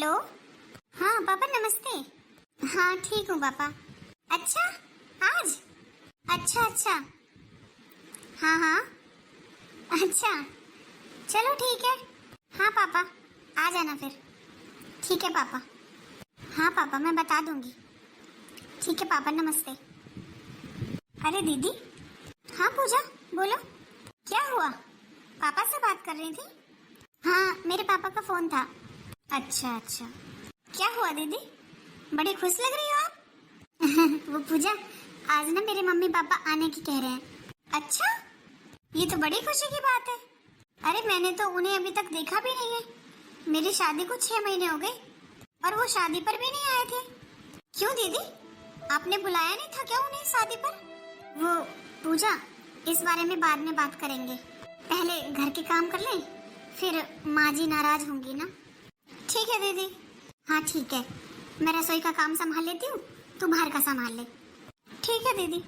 Hello. हाँ पापा नमस्ते। हाँ ठीक हूँ पापा। अच्छा आज? अच्छा अच्छा। हाँ हाँ। अच्छा चलो ठीक है। हाँ पापा आ जाना फिर। ठीक है पापा। हाँ पापा मैं बता दूंगी। ठीक है पापा नमस्ते। अरे दीदी। हाँ पूजा बोलो। क्या हुआ? पापा से बात कर रही थी? हाँ मेरे पापा का फोन था। अच्छा अच्छा। क्या हुआ दीदी? बड़ी खुश लग रही हो आप। वो पूजा आज ना मेरे मम्मी पापा आने की कह रहे हैं। अच्छा ये तो बड़ी खुशी की बात है। अरे मैंने तो उन्हें अभी तक देखा भी नहीं है। मेरी शादी को 6 महीने हो गए और वो शादी पर भी नहीं आए थे। क्यों दीदी आपने बुलाया नहीं था क्या उन्हें शादी पर? वो पूजा इस बारे में बाद में बात करेंगे। पहले घर के काम कर लें फिर माँ जी नाराज होंगी ना। ठीक है दीदी। हाँ ठीक है। मैं रसोई का काम संभाल लेती हूँ तू बाहर का संभाल ले। ठीक है दीदी।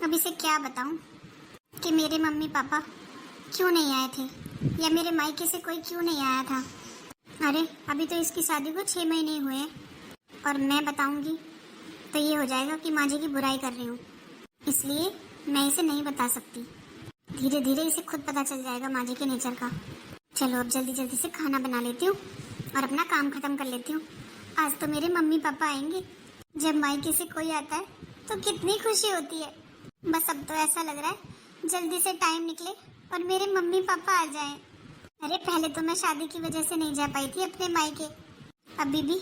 अब इसे क्या बताऊँ कि मेरे मम्मी पापा क्यों नहीं आए थे या मेरे मायके से कोई क्यों नहीं आया था। अरे अभी तो इसकी शादी को 6 महीने हुए हैं और मैं बताऊंगी तो ये हो जाएगा कि माँ जी की बुराई कर रही हूँ, इसलिए मैं इसे नहीं बता सकती। धीरे धीरे इसे खुद पता चल जाएगा माँ जी के नेचर का। चलो अब जल्दी जल्दी से खाना बना लेती हूँ और अपना काम खत्म कर लेती हूँ। आज तो मेरे मम्मी पापा आएंगे। जब मायके से कोई आता है तो कितनी खुशी होती है। बस अब तो ऐसा लग रहा है जल्दी से टाइम निकले और मेरे मम्मी पापा आ जाएं। अरे पहले तो मैं शादी की वजह से नहीं जा पाई थी अपने मायके। अभी भी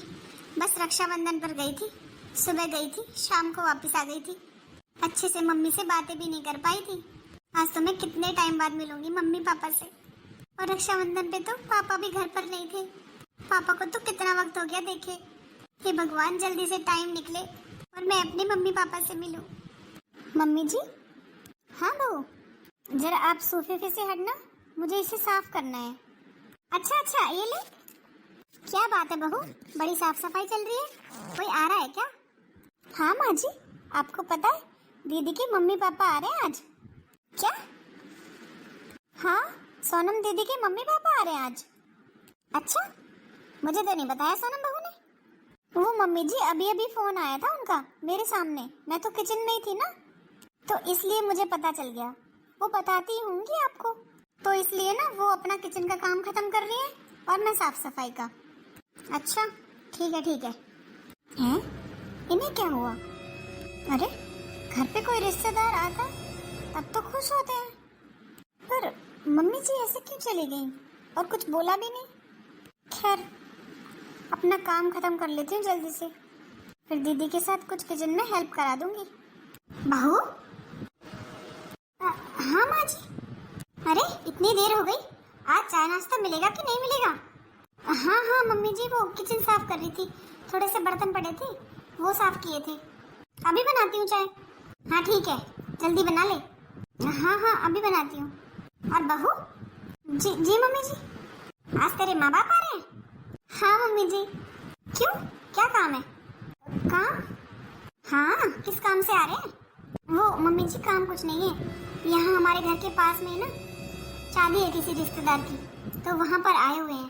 बस रक्षाबंधन पर गई थी, सुबह गई थी, शाम को वापस आ गई थी। अच्छे से मम्मी से बातें भी नहीं कर पाई थी। आज तो मैं कितने टाइम बाद मिलूंगी मम्मी पापा से। और रक्षाबंधन पे तो पापा भी घर पर नहीं थे। पापा को तो कितना वक्त हो गया देखे। हे भगवान जल्दी से टाइम निकले और मैं अपने मम्मी पापा से मिलूं। मम्मी जी। हाँ बहू जरा आप सोफे पे से हटना, मुझे इसे साफ करना है। अच्छा अच्छा ये ले। क्या बात है बहू, बड़ी साफ सफाई चल रही है। कोई आ रहा है क्या? हाँ माँ जी आपको पता है दीदी के मम्मी पापा आ रहे हैं आज। क्या? हाँ सोनम दीदी के मम्मी पापा आ रहे हैं आज। अच्छा मुझे तो नहीं बताया सोनम बहू ने। वो मम्मी जी अभी अभी फोन आया था उनका मेरे सामने, मैं तो किचन में ही थी ना तो इसलिए मुझे पता चल गया। वो बताती होंगी आपको तो इसलिए ना वो अपना किचन का काम खत्म कर रही है और मैं साफ सफाई का। अच्छा ठीक है ठीक है। हैं? इन्हें क्या हुआ? अरे घर पे कोई रिश्तेदार आता तब तो खुश होते हैं, पर मम्मी जी ऐसे क्यों चली गई और कुछ बोला भी नहीं। खैर अपना काम खत्म कर लेती हूँ जल्दी से, फिर दीदी के साथ कुछ किचन में हेल्प करा दूंगी। बहू। हाँ माँ जी। अरे इतनी देर हो गई, आज चाय नाश्ता मिलेगा कि नहीं मिलेगा? हाँ हाँ मम्मी जी वो किचन साफ कर रही थी, थोड़े से बर्तन पड़े थे वो साफ किए थे। अभी बनाती हूँ चाय। हाँ ठीक है जल्दी बना ले। हाँ हाँ अभी बनाती हूँ। और बहू। जी जी मम्मी जी। आज तेरे माँ बाप आ रहे हैं? हाँ मम्मी जी। क्यों क्या काम है? काम? हाँ किस काम से आ रहे हैं? वो मम्मी जी काम कुछ नहीं है, यहाँ हमारे घर के पास में है ना शादी है किसी रिश्तेदार की तो वहाँ पर आए हुए हैं।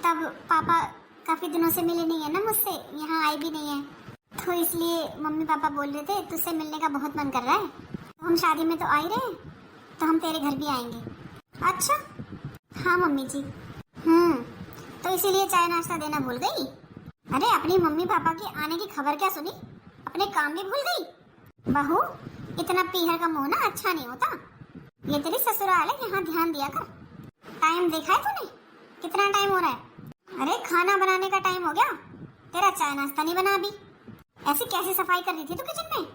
तब पापा काफी दिनों से मिले नहीं है ना मुझसे, यहाँ आए भी नहीं है तो इसलिए मम्मी पापा बोल रहे थे तुझसे मिलने का बहुत मन कर रहा है तो हम शादी में तो आ ही रहे हैं तो हम तेरे घर भी आएंगे। अच्छा हाँ मम्मी जी। तो इसीलिए चाय नाश्ता देना भूल गई। अरे अपनी मम्मी पापा के आने की खबर क्या सुनी, अपने काम भी भूल गई। बहू इतना पीहर का मुंह ना अच्छा नहीं होता। ये तेरी ससुराल है, यहाँ ध्यान दिया कर। टाइम देखा है तूने कितना टाइम हो रहा है? अरे खाना बनाने का टाइम हो गया, तेरा चाय नाश्ता नहीं बना अभी। ऐसी कैसी सफाई कर रही थी तू किचन में?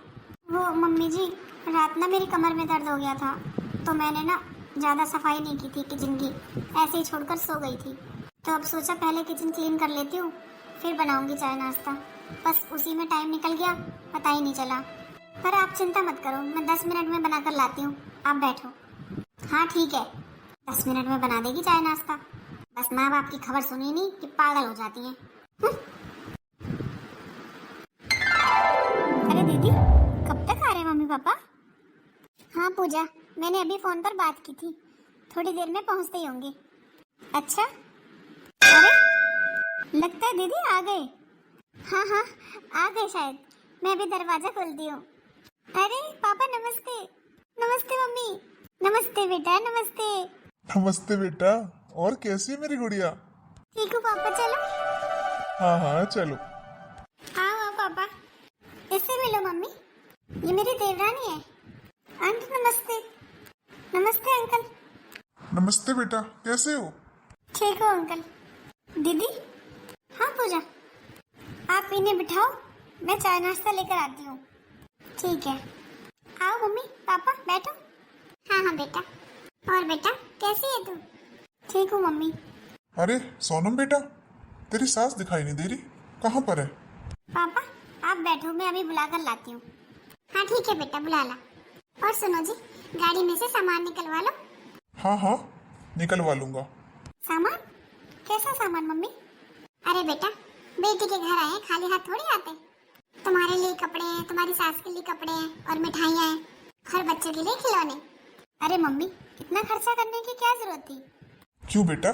वो मम्मी जी रात ना मेरी कमर में दर्द हो गया था तो मैंने ना ज्यादा सफाई नहीं की थी किचन की, ऐसे ही छोड़कर सो गई थी तो अब सोचा पहले किचन क्लीन कर लेती हूँ फिर बनाऊंगी चाय नाश्ता। बस उसी में टाइम निकल गया, पता ही नहीं चला। पर आप चिंता मत करो, मैं 10 मिनट में बनाकर लाती हूँ, आप बैठो। हाँ ठीक है 10 मिनट में बना देगी चाय नाश्ता। बस माँ बाप की खबर सुनी नहीं कि पागल हो जाती हैं। अरे दीदी कब तक आ रहे हैं मम्मी पापा? हाँ पूजा मैंने अभी फोन पर बात की थी, थोड़ी देर में पहुँचते ही होंगे। अच्छा अरे लगता है दीदी आ गए। हाँ हाँ, आ गए शायद। मैं भी दरवाजा खोलती हूँ। अरे पापा नमस्ते। नमस्ते मम्मी। नमस्ते बेटा, नमस्ते। नमस्ते बेटा। और कैसी है मेरी गुड़िया? ठीक हूँ पापा, चलो। हाँ हाँ चलो। हाँ हाँ पापा, इससे मिलो मम्मी, ये मेरी देवरानी है। आंटी नमस्ते। नमस्ते अंकल। नमस्ते बेटा, कैसे हो? ठीक हो अंकल। दीदी। हाँ पूजा, आप इन्हें बिठाओ, मैं चाय नाश्ता लेकर आती हूँ। ठीक है। आओ मम्मी पापा बैठो। हाँ हाँ बेटा। और बेटा कैसी है तू? ठीक हूँ मम्मी। अरे सोनम बेटा, तेरी सास दिखाई नहीं दे रही, कहाँ पर है? पापा आप बैठो, मैं अभी बुलाकर लाती हूँ। हाँ ठीक है बेटा, बुला ला। और सुनो जी, गाड़ी में से सामान निकलवा लो। हाँ हाँ निकलवा लूंगा। सामान? कैसा सामान मम्मी? अरे बेटा, बेटी के घर आए खाली हाथ थोड़ी आते। तुम्हारे लिए कपड़े हैं, तुम्हारी सास के लिए कपड़े हैं और मिठाइयाँ हैं, हर बच्चे के लिए खिलौने। अरे मम्मी, इतना खर्चा करने की क्या जरूरत थी? क्यों बेटा,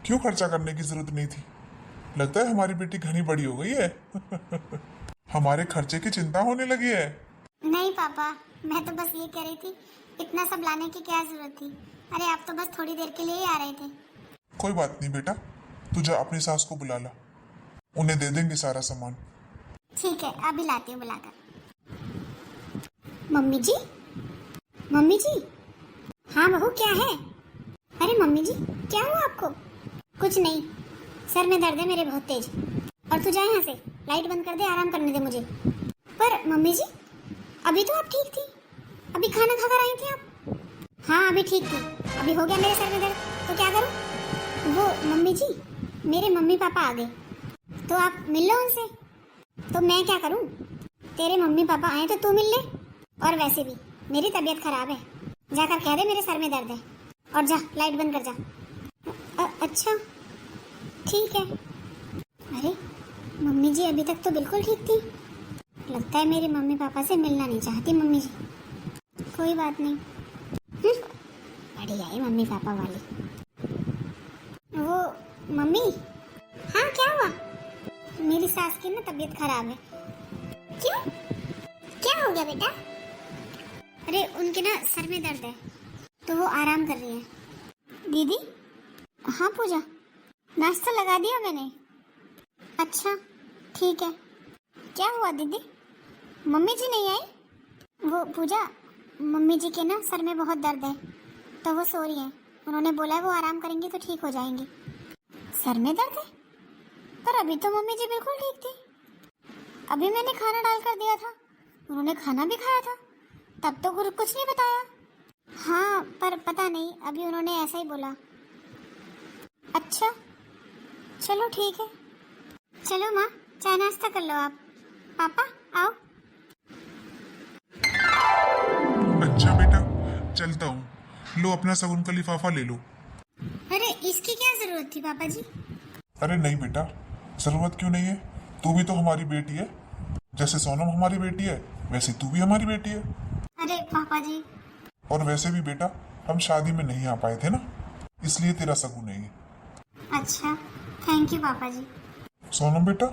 क्यों खर्चा करने की जरूरत नहीं थी? लगता है हमारी बेटी घनी बड़ी हो गई है। हमारे खर्चे की चिंता होने लगी है। नहीं पापा, मैं तो बस ये कह रही थी, इतना सब लाने की क्या जरूरत थी? अरे आप तो बस थोड़ी देर के लिए ही आ रहे थे। कोई बात नहीं बेटा, तू जा अपनी सास को बुला ला, उन्हें दे देंगे सारा सामान। ठीक है, अभी लाती हूँ बुलाकर। मम्मी जी, मम्मी जी। हाँ बहू, क्या है? अरे मम्मी जी, क्या हुआ आपको? कुछ नहीं, सर में दर्द है मेरे बहुत तेज। और तू जा यहाँ से, लाइट बंद कर दे, आराम करने दे मुझे। पर मम्मी जी, अभी तो आप ठीक थी, अभी खाना खाकर आई थी आप। हाँ अभी ठीक थी, अभी हो गया मेरे सर में दर्द, तो क्या करूँ? वो मम्मी जी, मेरे मम्मी पापा आ गए, तो आप मिल लो उनसे। तो मैं क्या करूं? तेरे मम्मी पापा आए तो तू मिल ले। और वैसे भी मेरी तबीयत खराब है, जाकर कह दे मेरे सर में दर्द है। और जा लाइट बंद कर जा। अच्छा ठीक है। अरे मम्मी जी अभी तक तो बिल्कुल ठीक थी, लगता है मेरे मम्मी पापा से मिलना नहीं चाहती मम्मी जी। कोई बात नहीं, बढ़िया है मम्मी पापा वाली। वो मम्मी। हाँ क्या हुआ? मेरी सास की ना तबीयत खराब है। क्यों, क्या हो गया बेटा? अरे उनके ना सर में दर्द है, तो वो आराम कर रही है। दीदी। हाँ पूजा, नाश्ता लगा दिया मैंने। अच्छा ठीक है। क्या हुआ दीदी, मम्मी जी नहीं आई? वो पूजा, मम्मी जी के ना सर में बहुत दर्द है, तो वो सो रही है। उन्होंने बोला है वो आराम करेंगी तो ठीक हो जाएंगी। सर में दर्द है? पर अभी तो मम्मी जी बिल्कुल ठीक थी, अभी मैंने खाना डाल कर दिया था, उन्होंने खाना भी खाया था, तब तो कुछ नहीं बताया। हाँ पर पता नहीं, अभी उन्होंने ऐसा ही बोला। अच्छा चलो ठीक है। चलो माँ, चाय नाश्ता कर लो आप। पापा आओ। अच्छा बेटा, चलता हूँ, लो अपना सगुन का लिफाफा ले लो। अरे इसकी क्या जरूरत थी पापा जी? अरे नहीं बेटा, जरूरत क्यों नहीं है, तू भी तो हमारी बेटी है। जैसे सोनम हमारी बेटी है, वैसे तू भी हमारी बेटी है। अरे पापा जी। और वैसे भी बेटा, हम शादी में नहीं आ पाए थे ना, इसलिए तेरा सगुन है ये। अच्छा थैंक यू पापा जी। सोनम बेटा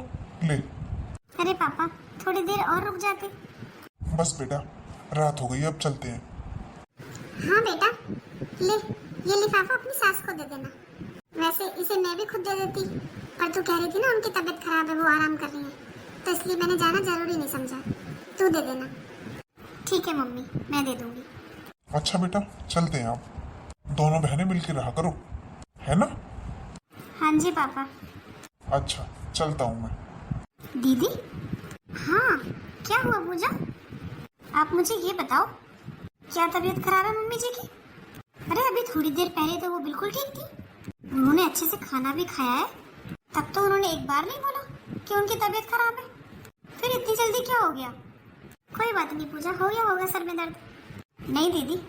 ले। अरे पापा, थोड़ी देर और रुक जाते। बस बेटा, रात हो गई, अब चलते हैं। हाँ बेटा, ले ये लिफाफा अपनी सास को दे देना। वैसे इसे मैं भी खुद दे देती, पर तू कह रही थी ना उनकी तबीयत खराब है, वो आराम कर रही है, तो इसलिए मैंने जाना जरूरी नहीं समझा। तू दे देना। ठीक है मम्मी, मैं दे दूंगी। अच्छा बेटा चलते हैं, आप दोनों बहनें मिलकर रहा करो, है ना? हाँ जी पापा। अच्छा चलता हूँ मैं। दीदी। हाँ क्या हुआ पूजा, आप मुझे ये बताओ, क्या तबीयत खराब है मम्मी जी की? अरे अभी थोड़ी देर पहले तो वो बिल्कुल ठीक थी, उन्होंने अच्छे से खाना भी खाया है, तब तो उन्होंने एक बार नहीं बोला कि उनकी तबीयत खराब है। फिर इतनी जल्दी क्या हो गया? कोई बात नहीं पूजा, हो गया होगा सर में दर्द। नहीं दीदी,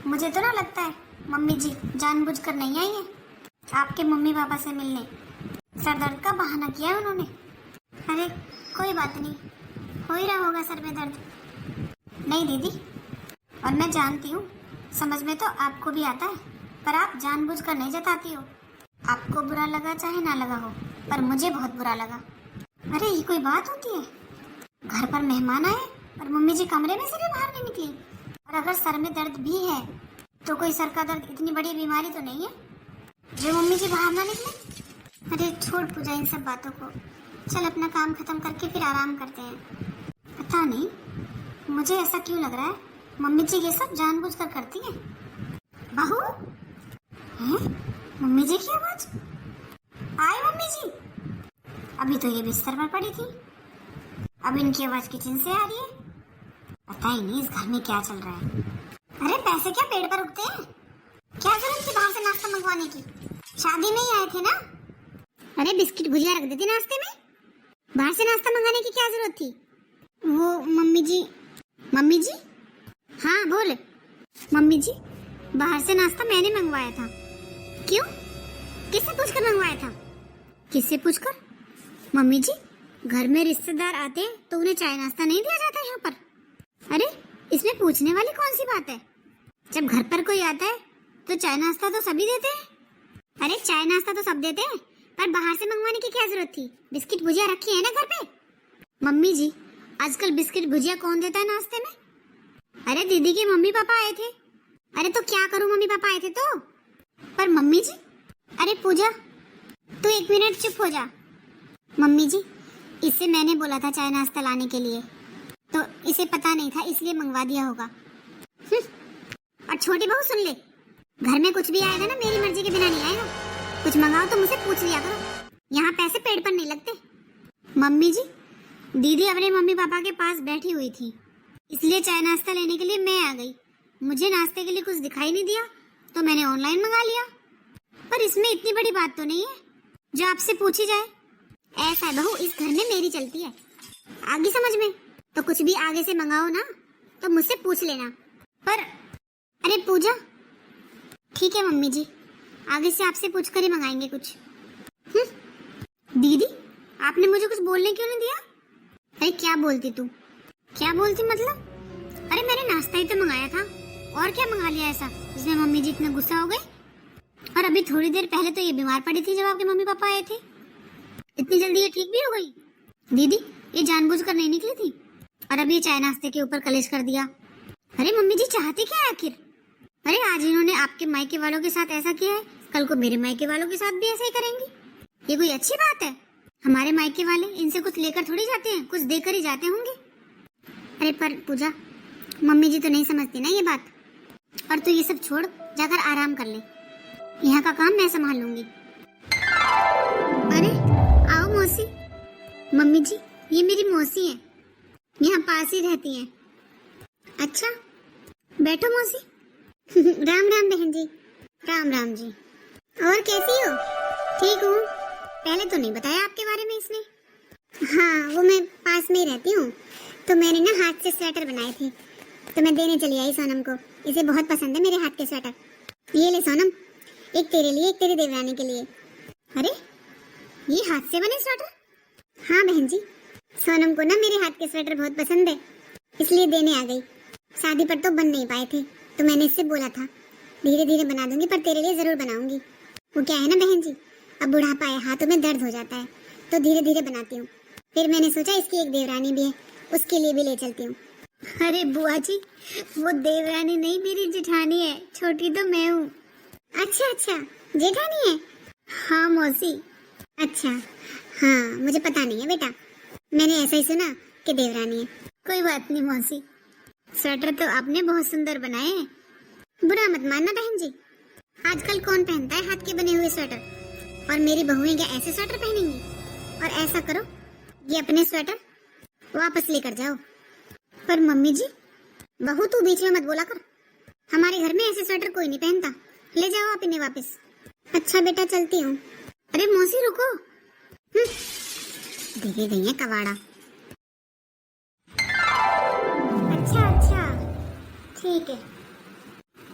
मुझे तो ना लगता है मम्मी जी जानबूझकर नहीं आई है आपके मम्मी पापा से मिलने, सर दर्द का बहाना किया है उन्होंने। अरे कोई बात नहीं, हो ही रहा होगा सर में दर्द। नहीं दीदी, और मैं जानती हूँ, समझ में तो आपको भी आता है, पर आप जानबूझकर नहीं जताती हो। आपको बुरा लगा चाहे ना लगा हो, पर मुझे बहुत बुरा लगा। अरे ये कोई बात होती है? घर पर मेहमान आए और मम्मी जी कमरे में से भी बाहर नहीं निकली। और अगर सर में दर्द भी है तो कोई सर का दर्द इतनी बड़ी बीमारी तो नहीं है जो मम्मी जी बाहर ना निकले। अरे छोड़ पूजा इन सब बातों को, चल अपना काम खत्म करके फिर आराम करते हैं। पता नहीं मुझे ऐसा क्यों लग रहा है मम्मी जी ये सब जानबूझकर करती हैं। बहू हैं? मम्मी जी की आवाज आए। मम्मी जी अभी तो ये बिस्तर पर पड़ी थी, अब इनकी आवाज किचन से आ रही है। पता ही नहीं इस घर में क्या चल रहा है। अरे पैसे क्या पेड़ पर उगते हैं? क्या जरूरत थी बाहर से नाश्ता मंगवाने की? शादी में ही आए थे ना। अरे बिस्किट भुजिया रख देती नाश्ते में, बाहर से नाश्ता मंगाने की क्या जरूरत थी? वो मम्मी जी हाँ बोल। मम्मी जी बाहर से नाश्ता मैंने मंगवाया था। क्यों? किससे पूछकर मंगवाया था? किससे पूछकर? मम्मी जी घर में रिश्तेदार आते हैं तो उन्हें चाय नाश्ता नहीं दिया जाता यहाँ पर। अरे इसमें पूछने वाली कौन सी बात है? जब घर पर कोई आता है तो चाय नाश्ता तो सभी देते हैं। अरे चाय नाश्ता तो सब देते हैं, पर बाहर से मंगवाने की क्या जरूरत थी? बिस्किट भुजिया रखी है ना घर पे। मम्मी जी आजकल बिस्किट भुजिया कौन देता है नाश्ते में? अरे दीदी के मम्मी पापा आए थे। अरे तो क्या करूं, मम्मी पापा आए थे तो। पर मम्मी जी, अरे पूजा तू 1 मिनट चुप हो जा। मम्मी जी इससे मैंने बोला था चाय नाश्ता लाने के लिए, तो इसे पता नहीं था इसलिए मंगवा दिया होगा। और छोटी बहू सुन ले, घर में कुछ भी आएगा ना मेरी मर्जी के बिना नहीं आएगा। कुछ मंगाओ तो मुझसे पूछ लिया करो, यहाँ पैसे पेड़ पर नहीं लगते। मम्मी जी दीदी अपने मम्मी पापा के पास बैठी हुई थी, इसलिए चाय नाश्ता लेने के लिए मैं आ गई। मुझे नाश्ते के लिए कुछ दिखाई नहीं दिया तो मैंने ऑनलाइन मंगा लिया। पर इसमें इतनी बड़ी बात तो नहीं है जो आपसे पूछी जाए। ऐसा है बहू, इस घर में मेरी चलती है। आगे समझ में तो कुछ भी आगे से मंगाओ ना तो मुझसे पूछ लेना। पर अरे पूजा ठीक है मम्मी जी, आगे से आपसे पूछकर ही मंगाएंगे कुछ। दीदी आपने मुझे कुछ बोलने क्यों नहीं दिया? अरे क्या बोलती तू? क्या बोलती मतलब? अरे मैंने नाश्ता ही तो मंगाया था, और क्या मंगा लिया ऐसा जिसमें मम्मी जी इतना गुस्सा हो गए? और अभी थोड़ी देर पहले तो ये बीमार पड़ी थी जब आपके मम्मी पापा आए थे। इतनी जल्दी ये ठीक भी हो गई? दीदी ये जानबूझकर नहीं निकली थी, और अभी चाय नाश्ते के ऊपर कलेश कर दिया। अरे मम्मी जी चाहती क्या है आखिर? अरे आज इन्होंने आपके मायके वालों के साथ ऐसा किया है, कल को मेरे मायके वालों के साथ भी ऐसा ही करेंगी। ये कोई अच्छी बात है? हमारे मायके वाले इनसे कुछ लेकर थोड़ी जाते हैं, कुछ देकर ही जाते होंगे। अरे पर पूजा मम्मी जी तो नहीं समझती ना ये बात। और तू ये सब छोड़, जाकर आराम कर ले, यहाँ का काम मैं संभाल लूंगी। अरे आओ मौसी। मम्मी जी ये मेरी मौसी है, यहाँ पास ही रहती हैं। अच्छा बैठो मौसी। राम राम बहन जी। राम राम जी। और कैसी हो? ठीक हूँ। पहले तो नहीं बताया आपके बारे में इसने। हाँ वो मैं पास में ही रहती हूँ, तो मैंने ना हाथ से स्वेटर बनाए थे तो मैं देने चली आई सोनम को। इसे बहुत पसंद है मेरे हाथ के स्वेटर। ये ले सोनम, एक तेरे लिए एक तेरी देवरानी के लिए। अरे ये हाथ से बने स्वेटर? हाँ बहन जी, सोनम को ना मेरे हाथ के स्वेटर बहुत पसंद है, इसलिए देने आ गई। शादी पर तो बन नहीं पाए थे तो मैंने इससे बोला था धीरे धीरे बना दूंगी, पर तेरे लिए जरूर बनाऊंगी। वो क्या है ना बहन जी, अब बुढ़ापा है, हाथों में दर्द हो जाता है तो धीरे धीरे बनाती हूँ। फिर मैंने सोचा इसकी एक देवरानी भी है, उसके लिए भी ले चलती हूँ। अरे बुआ जी वो देवरानी नहीं मेरी जेठानी है, छोटी तो मैं हूँ। अच्छा अच्छा जेठानी है? हाँ मौसी। अच्छा हाँ मुझे पता नहीं है बेटा, मैंने ऐसा ही सुना कि देवरानी है। कोई बात नहीं मौसी, स्वेटर तो आपने बहुत सुंदर बनाए हैं। बुरा मत मानना बहन जी, आजकल कौन पहनता है हाथ के बने हुए स्वेटर? और मेरी बहुएं क्या ऐसे स्वेटर पहनेंगी? और ऐसा करो ये अपने स्वेटर वापस लेकर जाओ। पर मम्मी जी बहू तू बीच में मत बोला कर, हमारे घर में ऐसे स्वेटर कोई नहीं पहनता। ले जाओ आप इन्हें वापस। अच्छा बेटा चलती हूँ। अरे मौसी रुको, देखे गई है कवाड़ा। अच्छा अच्छा ठीक है।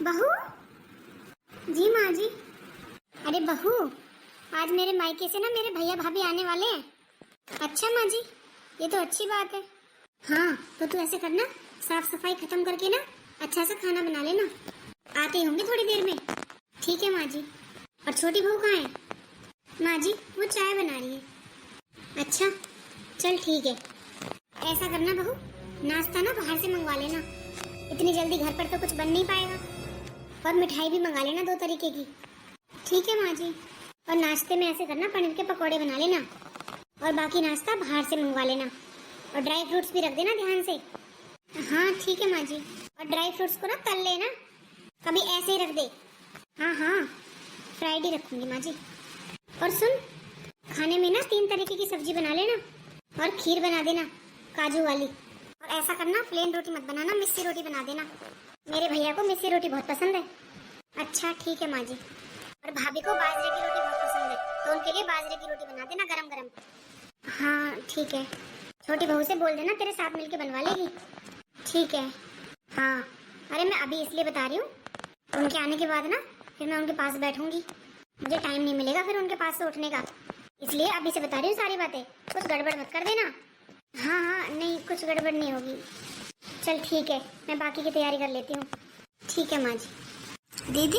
बहू जी माँ जी। अरे बहू आज मेरे मायके से ना मेरे भैया भाभी आने वाले हैं। अच्छा माँ जी ये तो अच्छी बात है। हाँ तो तू ऐसे करना, साफ सफाई खत्म करके ना अच्छा सा खाना बना लेना, आते होंगे थोड़ी देर में। ठीक है माँ जी। और छोटी बहू कहाँ है? माँ जी वो चाय बना रही है। अच्छा चल ठीक है। ऐसा करना बहू, नाश्ता ना बाहर से मंगवा लेना, इतनी जल्दी घर पर तो कुछ बन नहीं पाएगा। और मिठाई भी मंगा लेना 2 तरीके की। ठीक है माँ जी। और नाश्ते में ऐसे करना, पनीर के पकौड़े बना लेना और बाकी नाश्ता बाहर से मंगवा लेना। और ड्राई फ्रूट्स भी रख देना ध्यान से। हाँ ठीक है माँ जी। और ड्राई फ्रूट्स को ना तल लेना, कभी ऐसे ही रख दे। हाँ हाँ फ्राइड ही रखूंगी माँ जी। और सुन, खाने में ना 3 तरीके की सब्जी बना लेना और खीर बना देना काजू वाली। और ऐसा करना, प्लेन रोटी मत बनाना, मिस्सी रोटी बना देना। मेरे भैया को मिस्सी रोटी बहुत पसंद है। अच्छा ठीक है माँ जी। और भाभी को बाजरे की रोटी बहुत पसंद है, तो उनके लिए बाजरे की रोटी बना देना गरम गरम। हाँ ठीक है। छोटी बहू से बोल देना तेरे साथ मिलके बनवा लेगी। ठीक है। हाँ अरे मैं अभी इसलिए बता रही हूँ, उनके आने के बाद ना फिर मैं उनके पास बैठूंगी, मुझे टाइम नहीं मिलेगा फिर उनके पास से उठने का, इसलिए अभी से बता रही हूँ सारी बातें। कुछ गड़बड़ मत कर देना। हाँ हाँ नहीं कुछ गड़बड़ नहीं होगी। चल ठीक है, मैं बाकी की तैयारी कर लेती हूँ। ठीक है माँ जी। दीदी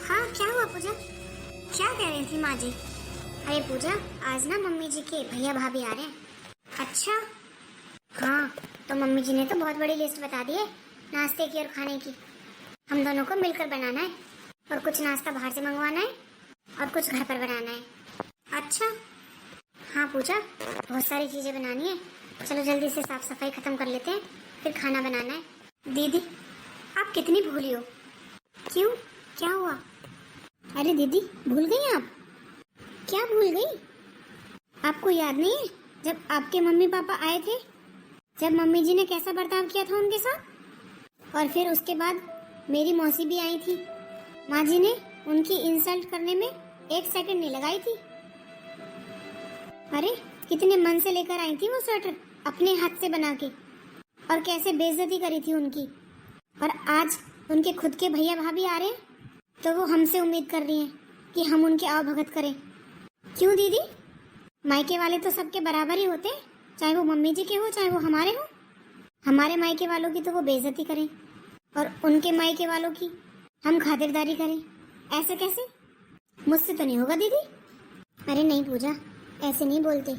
हाँ क्या हुआ पूजा, क्या कह रही थी माँ जी? अरे पूजा आज ना मम्मी जी के भैया भाभी आ रहे हैं। अच्छा हाँ, तो मम्मी जी ने तो बहुत बड़ी लिस्ट बता दी है नाश्ते की और खाने की। हम दोनों को मिलकर बनाना है और कुछ नाश्ता बाहर से मंगवाना है और कुछ घर पर बनाना है। अच्छा हाँ पूजा बहुत सारी चीजें बनानी है, चलो जल्दी से साफ सफाई खत्म कर लेते हैं फिर खाना बनाना है। दीदी आप कितनी भूली हो। क्यों क्या हुआ? अरे दीदी भूल गई आप? क्या भूल गई? आपको याद नहीं है जब आपके मम्मी पापा आए थे, जब मम्मी जी ने कैसा बर्ताव किया था उनके साथ? और फिर उसके बाद मेरी मौसी भी आई थी, माँ जी ने उनकी इंसल्ट करने में 1 सेकंड नहीं लगाई थी। अरे कितने मन से लेकर आई थी वो स्वेटर अपने हाथ से बना के, और कैसे बेइज्जती करी थी उनकी। और आज उनके खुद के भैया भाभी आ रहे हैं तो वो हमसे उम्मीद कर रही हैं कि हम उनके आवभगत करें। क्यों दीदी? मायके वाले तो सबके बराबर ही होते हैं, चाहे वो मम्मी जी के हो चाहे वो हमारे हो। हमारे मायके वालों की तो वो बेइज्जती करें और उनके मायके वालों की हम खातिरदारी करें, ऐसे कैसे? मुझसे तो नहीं होगा दीदी। अरे नहीं पूजा ऐसे नहीं बोलते,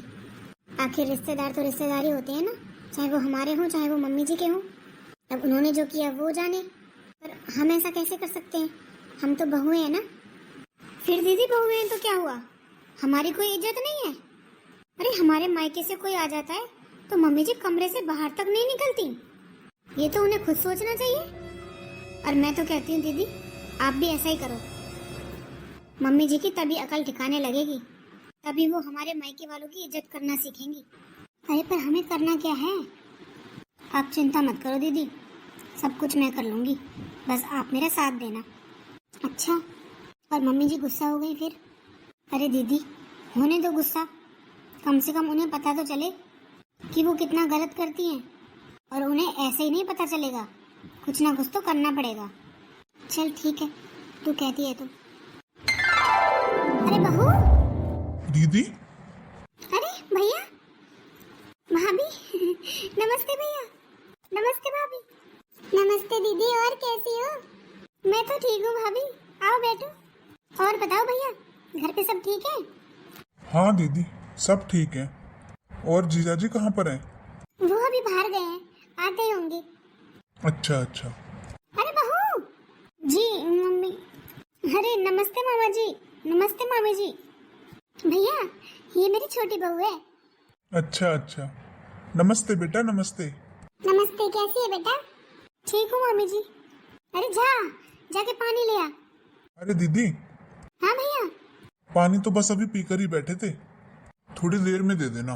आखिर रिश्तेदार तो रिश्तेदार ही होते हैं ना, चाहे वो हमारे हों चाहे वो मम्मी जी के हों। अब उन्होंने जो किया वो जाने, पर हम ऐसा कैसे कर सकते हैं, हम तो बहुएं हैं ना। फिर दीदी बहुएं हैं तो क्या हुआ, हमारी कोई इज्जत नहीं है? अरे हमारे मायके से कोई आ जाता है तो मम्मी जी कमरे से बाहर तक नहीं निकलती, ये तो उन्हें खुद सोचना चाहिए। और मैं तो कहती हूँ दीदी आप भी ऐसा ही करो, मम्मी जी की तभी अकल ठिकाने लगेगी, तभी वो हमारे मायके वालों की इज्जत करना सीखेंगी। अरे पर हमें करना क्या है? आप चिंता मत करो दीदी, सब कुछ मैं कर लूंगी, बस आप मेरा साथ देना। अच्छा और मम्मी जी गुस्सा हो गई फिर? अरे दीदी होने दो गुस्सा, कम से कम उन्हें पता तो चले कि वो कितना गलत करती हैं, और उन्हें ऐसे ही नहीं पता चलेगा, कुछ ना कुछ तो करना पड़ेगा। चल ठीक है तू कहती है तो। अरे बहू। दीदी अरे भैया भाभी नमस्ते भैया। नमस्ते भाभी। नमस्ते दीदी, और कैसी हो? मैं तो ठीक हूँ भाभी, आओ बैठो। और बताओ भैया घर पे सब ठीक है? हाँ दीदी सब ठीक है। और जीजा जी कहाँ पर हैं? वो अभी बाहर गए हैं, आते ही होंगे। अच्छा अच्छा। अरे बहू जी मम्मी। अरे नमस्ते मामा जी। नमस्ते मामी जी। भैया ये मेरी छोटी बहू है। अच्छा अच्छा, नमस्ते बेटा नमस्ते। नमस्ते, कैसी है बेटा? ठीक हूँ मामी जी। अरे जाके पानी ले आ। अरे दीदी हाँ भैया। पानी तो बस अभी पीकर ही बैठे थे, थोड़ी देर में दे देना।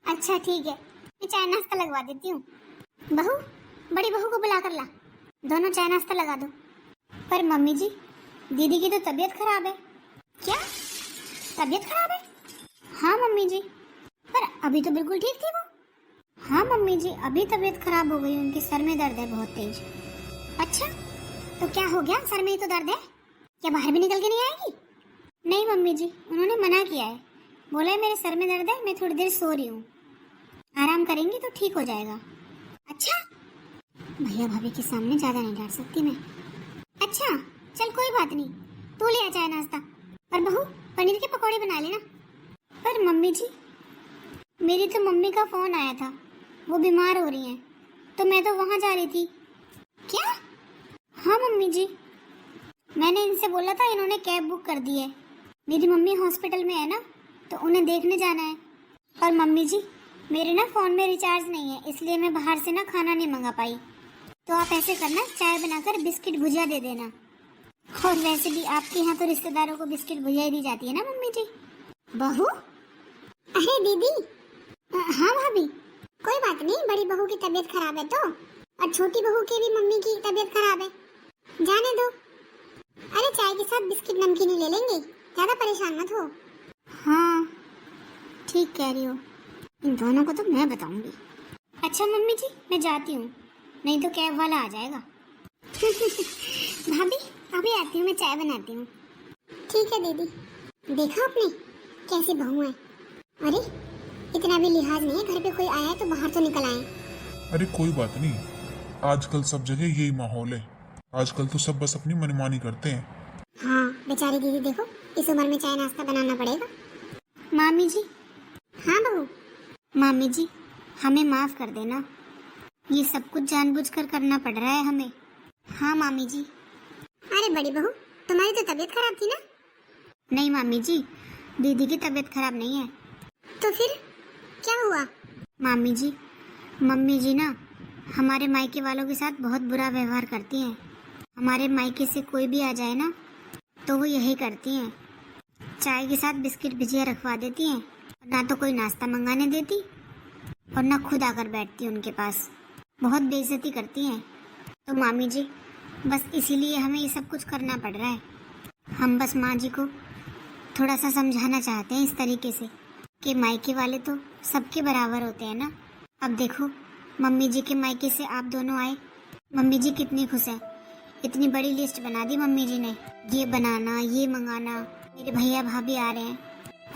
अच्छा ठीक है, मैं चाय नाश्ता लगवा देती हूँ। बहू बड़ी बहू को बुला कर ला, दोनों चाय नाश्ता लगा दो। पर मम्मी जी दीदी की तो तबीयत खराब है। क्या तबीयत खराब है? हाँ मम्मी जी, पर अभी तो बिल्कुल ठीक थी वो। हाँ मम्मी जी अभी तबीयत खराब हो गई, उनके सर में दर्द है बहुत तेज। अच्छा तो क्या हो गया, सर में ही तो दर्द है, क्या बाहर भी निकल के नहीं आएगी? नहीं मम्मी जी उन्होंने मना किया है, बोला है मेरे सर में दर्द है, मैं थोड़ी देर सो रही हूँ, आराम करेंगी तो ठीक हो जाएगा। अच्छा भैया भाभी के सामने ज्यादा नहीं डांट सकती मैं। अच्छा चल कोई बात नहीं, तू ले आ चाय नाश्ता। और बहू पनीर के पकौड़े बना लेना। पर मम्मी जी, मेरी तो मम्मी का फोन आया था, वो बीमार हो रही हैं, तो मैं तो वहाँ जा रही थी। क्या? हाँ मम्मी जी, मैंने इनसे बोला था, इन्होंने कैब बुक कर दी है। मेरी मम्मी हॉस्पिटल में है ना, तो उन्हें देखने जाना है। और मम्मी जी, मेरे ना फ़ोन में रिचार्ज नहीं है, इसलिए मैं बाहर से ना खाना नहीं मंगा पाई। तो आप ऐसे करना, चाय बनाकर बिस्किट भुजिया दे देना। और वैसे भी आपके यहाँ तो रिश्तेदारों को बिस्किट भुजिया ही दी जाती है ना मम्मी जी। बहू? अरे दीदी। हाँ भाभी, कोई बात नहीं, बड़ी बहू की तबीयत खराब है तो, और छोटी बहू की भी मम्मी की तबीयत खराब है, जाने दो। अरे चाय के साथ बिस्किट नमकीन ले लेंगे, ज्यादा परेशान मत हो। हाँ ठीक कह रही हो, इन दोनों को तो मैं बताऊंगी। अच्छा मम्मी जी, मैं जाती हूँ, नहीं तो कैब वाला आ जाएगा। भाभी अभी आती हूँ, मैं चाय बनाती हूँ। ठीक है दीदी। देखा आपने कैसी बहू है? अरे इतना भी लिहाज नहीं है, घर पे कोई आया है तो बाहर तो निकल आए। अरे कोई बात नहीं, आजकल सब जगह यही माहौल है। आजकल तो सब बस अपनी मनमानी करते हैं। हाँ बेचारी दीदी, देखो इस उम्र में चाय नाश्ता बनाना पड़ेगा। मामी जी। हाँ बहू। मामी जी, हमें माफ कर देना, ये सब कुछ जानबूझकर करना पड़ रहा है हमें। हाँ मामी जी। अरे बड़ी बहू, तुम्हारी तो तबीयत खराब थी ना? नहीं मामी जी, दीदी की तबीयत खराब नहीं है। तो फिर क्या हुआ? मामी जी, मम्मी जी ना हमारे मायके वालों के साथ बहुत बुरा व्यवहार करती हैं। हमारे मायके से कोई भी आ जाए ना, तो वो यही करती हैं, चाय के साथ बिस्किट भुजिया रखवा देती हैं, ना तो कोई नाश्ता मंगाने देती और ना खुद आकर बैठती उनके पास। बहुत बेइज्जती करती हैं। तो मामी जी, बस इसीलिए हमें ये सब कुछ करना पड़ रहा है। हम बस माँ जी को थोड़ा सा समझाना चाहते हैं इस तरीके से कि मायके वाले तो सबके बराबर होते हैं ना। अब देखो, मम्मी जी के मायके से आप दोनों आए, मम्मी जी कितनी खुश हैं। इतनी बड़ी लिस्ट बना दी मम्मी जी ने, ये बनाना, ये मंगाना, मेरे भैया भाभी आ रहे हैं।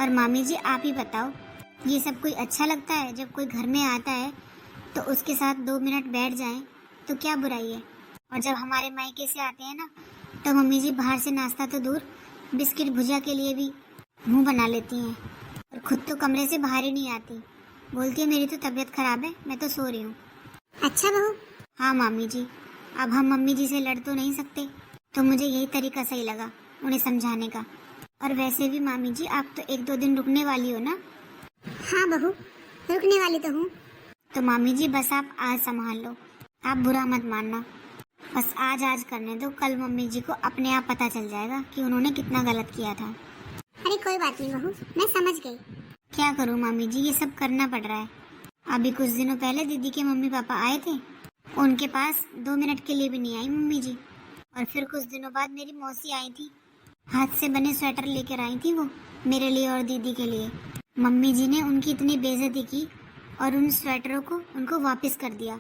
और मामी जी आप ही बताओ, ये सब कोई अच्छा लगता है? जब कोई घर में आता है तो उसके साथ 2 मिनट बैठ जाएं तो क्या बुराई है? और जब हमारे मायके से आते हैं ना, तो मम्मी जी बाहर से नाश्ता तो दूर, बिस्किट भुजिया के लिए भी मुंह बना लेती हैं और खुद तो कमरे से बाहर ही नहीं आती। बोलती है मेरी तो तबीयत खराब है, मैं तो सो रही हूँ। अच्छा बहू। हाँ मामी जी, अब हम मम्मी जी से लड़ तो नहीं सकते, तो मुझे यही तरीका सही लगा उन्हें समझाने का। और वैसे भी मामी जी, आप तो 1-2 दिन रुकने वाली हो ना? हाँ बहू, रुकने वाली तो हूँ। तो मामी जी बस आप आज संभाल लो, आप बुरा मत मानना, बस आज करने दो। कल मम्मी जी को अपने आप पता चल जाएगा कि उन्होंने कितना गलत किया था। अरे कोई बात नहीं बहू, मैं समझ गई। क्या करूँ मामी जी, ये सब करना पड़ रहा है। अभी कुछ दिनों पहले दीदी के मम्मी पापा आए थे, उनके पास 2 मिनट के लिए भी नहीं आई मम्मी जी। और फिर कुछ दिनों बाद मेरी मौसी आई थी, हाथ से बने स्वेटर लेकर आई थी वो, मेरे लिए और दीदी के लिए। मम्मी जी ने उनकी इतनी बेइज्जती की और उन स्वेटरों को उनको वापस कर दिया।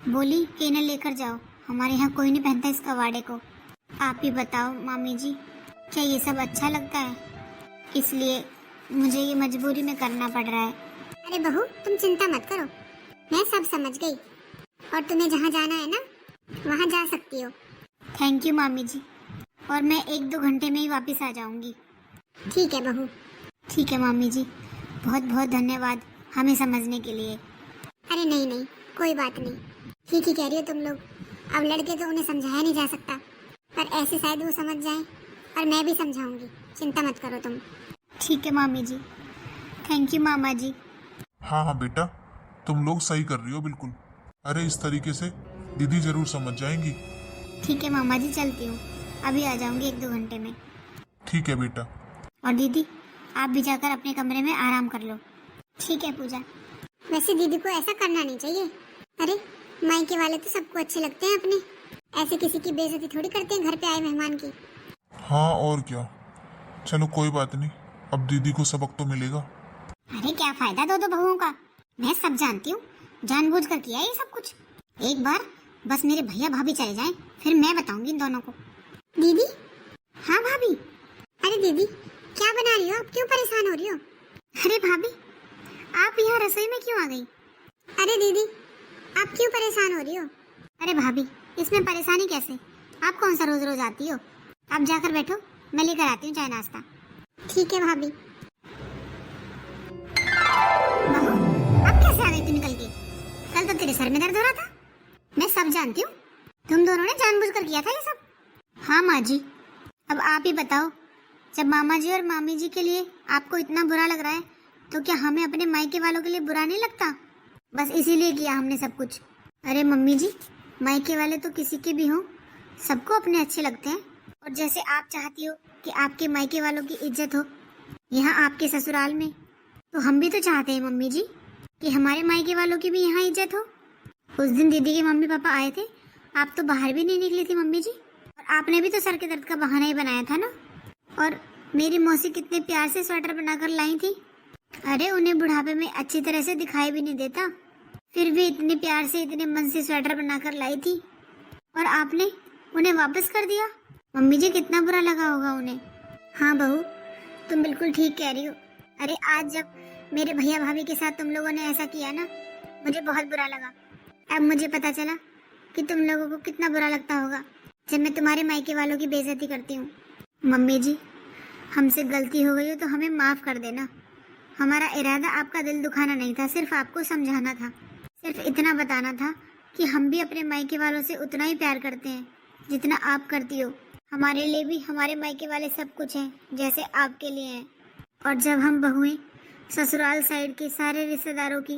बोली कि इन्हें लेकर जाओ, हमारे यहाँ कोई नहीं पहनता इस कवाड़े को। आप ही बताओ मामी जी, क्या ये सब अच्छा लगता है? इसलिए मुझे ये मजबूरी में करना पड़ रहा है। अरे बहू, तुम चिंता मत करो, मैं सब समझ गई। और तुम्हें जहाँ जाना है ना, वहाँ जा सकती हो। थैंक यू मामी जी, और मैं 1-2 घंटे में ही वापस आ जाऊंगी। ठीक है बहू। ठीक है मामी जी, बहुत बहुत धन्यवाद हमें समझने के लिए। अरे नहीं नहीं, कोई बात नहीं, ठीक ही कह रही हो तुम लोग। अब लड़के तो उन्हें समझाया नहीं जा सकता, पर ऐसे शायद वो समझ जाएं, और मैं भी समझाऊंगी, चिंता मत करो तुम। ठीक है मामी जी, थैंक यू मामा जी। हाँ हाँ बेटा, तुम लोग सही कर रही हो बिल्कुल। अरे इस तरीके से दीदी जरूर समझ जाएंगी। ठीक है मामा जी, चलती हूँ, अभी आ जाऊंगी 1-2 घंटे में। ठीक है बेटा। और दीदी, आप भी जाकर अपने कमरे में आराम कर लो। ठीक है पूजा। वैसे दीदी को ऐसा करना नहीं चाहिए। अरे मायके वाले तो सबको अच्छे लगते हैं अपने, ऐसे किसी की बेइज्जती थोड़ी करते हैं घर पे आए मेहमान की। हाँ और क्या, चलो कोई बात नहीं, अब दीदी को सबक तो मिलेगा। अरे क्या फायदा दो बहुओं का, मैं सब जानती हूँ, जानबूझकर किया ये सब कुछ। एक बार बस मेरे भैया भाभी चले जाएं, फिर मैं बताऊंगी इन दोनों को। दीदी। हाँ भाभी। अरे दीदी, क्या बना रही हो आप, क्यों परेशान हो रही हो? अरे भाभी, आप यहाँ रसोई में क्यों आ गई? अरे दीदी, आप क्यों परेशान हो रही हो? अरे भाभी, इसमें परेशानी कैसे, आप कौन सा रोज रोज आती हो? आप जाकर बैठो, मैं लेकर आती हूँ चाय नाश्ता। ठीक है भाभी। बहू, अब कैसे आ गई तू निकल के? कल तो तेरे सर में दर्द हो रहा था। मैं सब जानती हूँ, तुम दोनों ने जानबूझकर किया था ये सब। हाँ माँ जी, अब आप ही बताओ, जब मामा जी और मामी जी के लिए आपको इतना बुरा लग रहा है तो क्या हमें अपने मायके वालों के लिए बुरा नहीं लगता? बस इसीलिए किया हमने सब कुछ। अरे मम्मी जी, मायके वाले तो किसी के भी हों, सबको अपने अच्छे लगते हैं। और जैसे आप चाहती हो कि आपके मायके वालों की इज्जत हो यहाँ आपके ससुराल में, तो हम भी तो चाहते हैं मम्मी जी कि हमारे मायके वालों की भी यहाँ इज्जत हो। उस दिन दीदी के मम्मी पापा आए थे, आप तो बाहर भी नहीं निकली थी मम्मी जी, और आपने भी तो सर के दर्द का बहाना ही बनाया था ना। और मेरी मौसी कितने प्यार से स्वेटर बनाकर लाई थी। अरे उन्हें बुढ़ापे में अच्छी तरह से दिखाई भी नहीं देता, फिर भी इतने प्यार से इतने मन से स्वेटर बनाकर लाई थी, और आपने उन्हें वापस कर दिया। मम्मी जी कितना बुरा लगा होगा उन्हें। हाँ बहू, तुम बिल्कुल ठीक कह रही हो। अरे आज जब मेरे भैया भाभी के साथ तुम लोगों ने ऐसा किया ना, मुझे बहुत बुरा लगा। अब मुझे पता चला कि तुम लोगों को कितना बुरा लगता होगा जब मैं तुम्हारे मायके वालों की बेइज्जती करती हूँ। मम्मी जी, हमसे गलती हो गई हो तो हमें माफ़ कर देना। हमारा इरादा आपका दिल दुखाना नहीं था, सिर्फ आपको समझाना था, सिर्फ इतना बताना था कि हम भी अपने मायके वालों से उतना ही प्यार करते हैं जितना आप करती हो। हमारे लिए भी हमारे मायके वाले सब कुछ हैं जैसे आपके लिए हैं। और जब हम बहुएं ससुराल साइड के सारे रिश्तेदारों की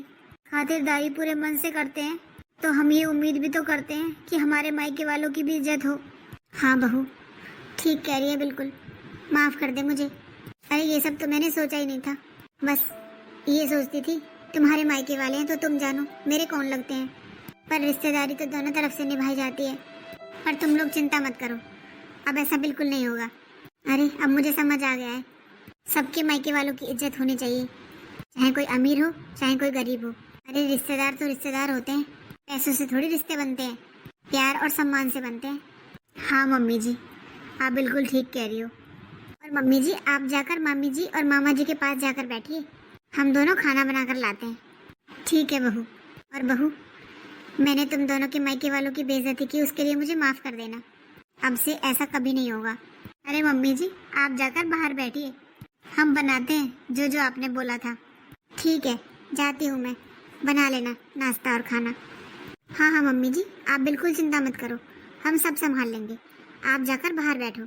खातिरदारी पूरे मन से करते हैं तो हम ये उम्मीद भी तो करते हैं कि हमारे मायके वालों की भी इज्जत हो। हाँ बहू, ठीक कह रही है, बिल्कुल माफ़ कर दे मुझे। अरे ये सब तो मैंने सोचा ही नहीं था, बस ये सोचती थी तुम्हारे मायके वाले हैं तो तुम जानो मेरे कौन लगते हैं, पर रिश्तेदारी तो दोनों तरफ से निभाई जाती है। पर तुम लोग चिंता मत करो, अब ऐसा बिल्कुल नहीं होगा। अरे अब मुझे समझ आ गया है, सबके मायके वालों की इज्जत होनी चाहिए, चाहे कोई अमीर हो चाहे कोई गरीब हो। अरे रिश्तेदार तो रिश्तेदार होते हैं, पैसों से थोड़ी रिश्ते बनते हैं, प्यार और सम्मान से बनते हैं। हाँ मम्मी जी, आप बिल्कुल ठीक कह रही हो। और मम्मी जी, आप जाकर मामी जी और मामा जी के पास जाकर बैठिए, हम दोनों खाना बनाकर लाते हैं। ठीक है बहू। और बहू, मैंने तुम दोनों के मायके वालों की बेइज्जती की, उसके लिए मुझे माफ़ कर देना। अब से ऐसा कभी नहीं होगा। अरे मम्मी जी, आप जाकर बाहर बैठिए, हम बनाते हैं जो जो आपने बोला था। ठीक है, जाती हूँ मैं, बना लेना नाश्ता और खाना। हाँ हाँ मम्मी जी, आप बिल्कुल चिंता मत करो, हम सब संभाल लेंगे, आप जाकर बाहर बैठो।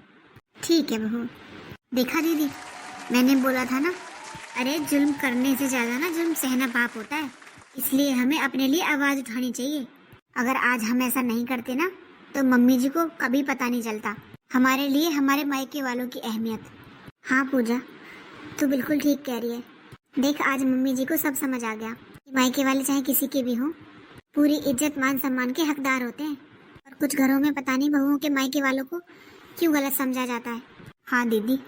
ठीक है बहू। देखा दीदी, मैंने बोला था ना। अरे जुल्म करने से ज़्यादा ना जुल्म सहना पाप होता है, इसलिए हमें अपने लिए आवाज़ उठानी चाहिए। अगर आज हम ऐसा नहीं करते ना तो मम्मी जी को कभी पता नहीं चलता हमारे लिए हमारे मायके वालों की अहमियत। हाँ पूजा, तू बिल्कुल ठीक कह रही है। देख, आज मम्मी जी को सब समझ आ गया कि मायके वाले चाहे किसी के भी हों, पूरी इज्जत मान सम्मान के हकदार होते हैं। और कुछ घरों में पता नहीं बहुओं के मायके वालों को क्यों गलत समझा जाता है। हाँ दीदी,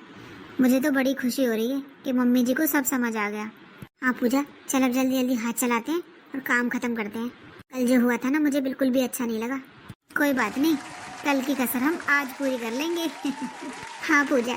मुझे तो बड़ी खुशी हो रही है कि मम्मी जी को सब समझ आ गया। हाँ पूजा, चल अब जल्दी जल्दी हाथ चलाते हैं और काम खत्म करते हैं। कल जो हुआ था ना, मुझे बिल्कुल भी अच्छा नहीं लगा। कोई बात नहीं, कल की कसर हम आज पूरी कर लेंगे। हाँ पूजा।